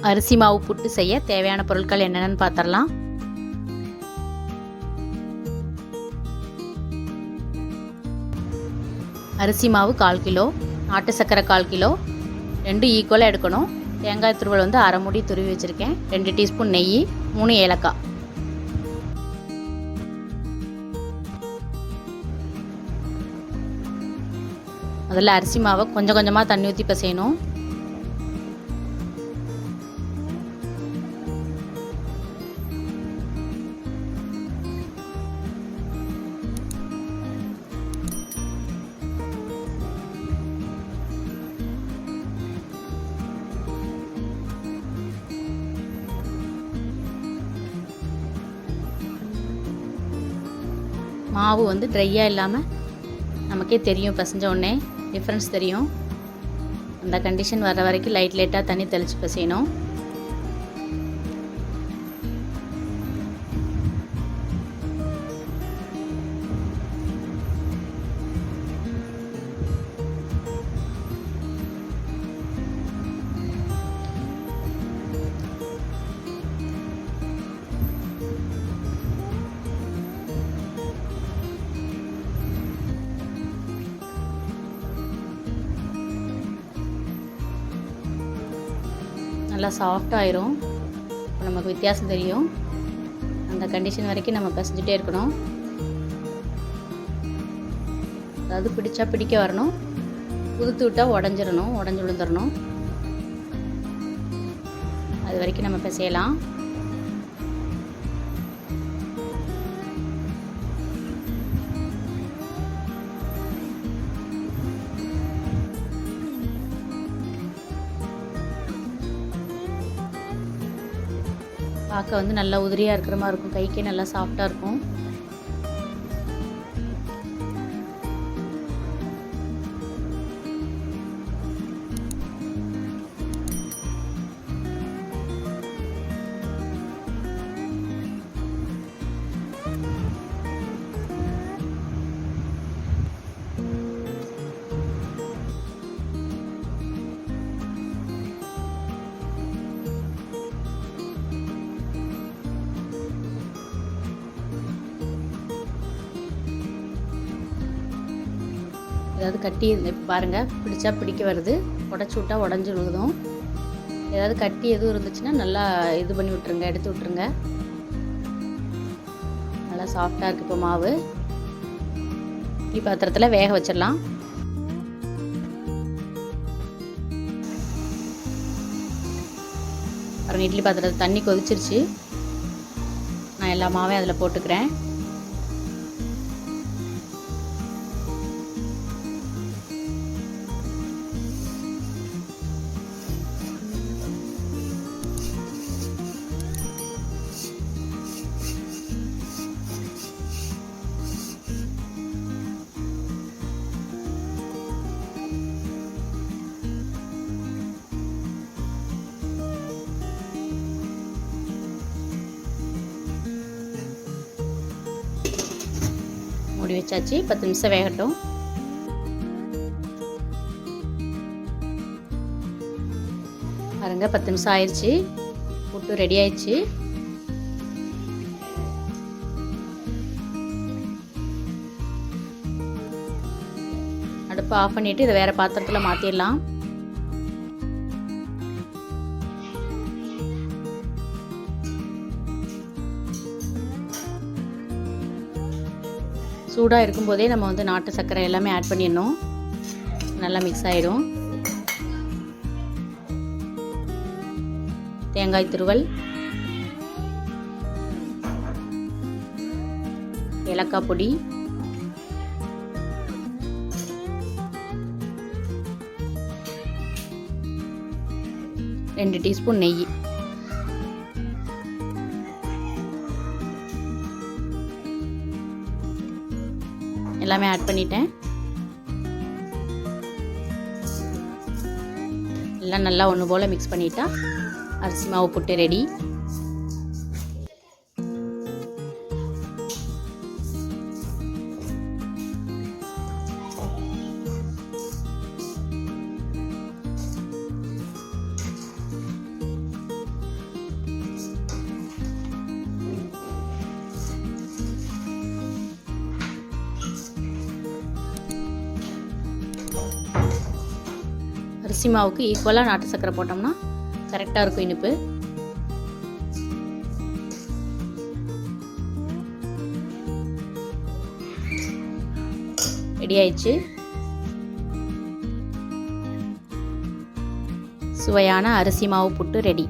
அரிசி மாவு புட்டு செய்ய தேவையான பொருட்கள் என்னென்னு பார்த்துடலாம். அரிசி மாவு 1/4 கிலோ, நாட்டு சர்க்கரை 1/4 கிலோ, 2 ஈக்குவலாக எடுக்கணும். தேங்காய் துருவல் வந்து அரை மூடி துருவி வச்சுருக்கேன். 2 டீஸ்பூன் நெய், 3 ஏலக்காய். முதல்ல அரிசி மாவை கொஞ்சம் கொஞ்சமாக தண்ணி ஊற்றி பிசையணும். மாவு வந்து ட்ரையாக இல்லாமல் நமக்கே தெரியும், பிசைஞ்ச உடனே டிஃப்ரென்ஸ் தெரியும். அந்த கண்டிஷன் வர வரைக்கும் லைட்டாக தண்ணி தெளித்து பிசையணும். நல்லா சாஃப்டாகிடும். இப்போ நமக்கு வித்தியாசம் தெரியும். அந்த கண்டிஷன் வரைக்கும் நம்ம பிசைஞ்சிட்டே இருக்கணும். அதாவது பிடிச்சா பிடிக்க வரணும், உதுத்து விட்டால் உடஞ்சி விழுந்துடணும். அது வரைக்கும் நம்ம பிசையலாம். பார்க்க வந்து நல்லா உதிரியாக இருக்கிற மாதிரி இருக்கும், கைக்கே நல்லா சாஃப்டாக இருக்கும். ஏதாவது கட்டி பாருங்கள், பிடிச்சா பிடிக்க வருது, உடச்சி விட்டா உடஞ்சி விழுதும். ஏதாவது கட்டி எதுவும் இருந்துச்சுன்னா நல்லா இது பண்ணி விட்ருங்க, எடுத்து விட்ருங்க. நல்லா சாஃப்டாக இருக்குது. இப்போ மாவு இட்லி பாத்திரத்தில் வேக வச்சிடலாம். பாருங்கள், இட்லி பாத்திரத்தில் தண்ணி கொதிச்சிருச்சு. நான் எல்லா மாவையும் அதில் போட்டுக்கிறேன். மூடி வச்சாச்சு. 10 நிமிஷம் வேகட்டும். பாருங்க, 10 நிமிஷம் ஆயிடுச்சு. புட்டு ரெடி ஆயிடுச்சு. அடுப்பை ஆஃப் பண்ணிட்டு இதை வேற பாத்திரத்தில் மாற்றிடலாம். சூடாக இருக்கும்போதே நம்ம வந்து நாட்டு சர்க்கரை எல்லாமே ஆட் பண்ணிடணும். நல்லா மிக்ஸ் ஆகிடும். தேங்காய் துருவல், ஏலக்காய் பொடி, ரெண்டு டீஸ்பூன் நெய், எல்லாமே ஆட் பண்ணிட்டேன். எல்லாம் நல்லா ஒன்று போல் மிக்ஸ் பண்ணிட்டா அரிசி மாவு புட்டு ரெடி. அரிசி மாவுக்கு ஈக்குவலாக நாட்டு சர்க்கரை போட்டோம்னா கரெக்டாக இருக்கும் இனிப்பு. ரெடி ஆயிடுச்சு. சுவையான அரிசி மாவு புட்டு ரெடி.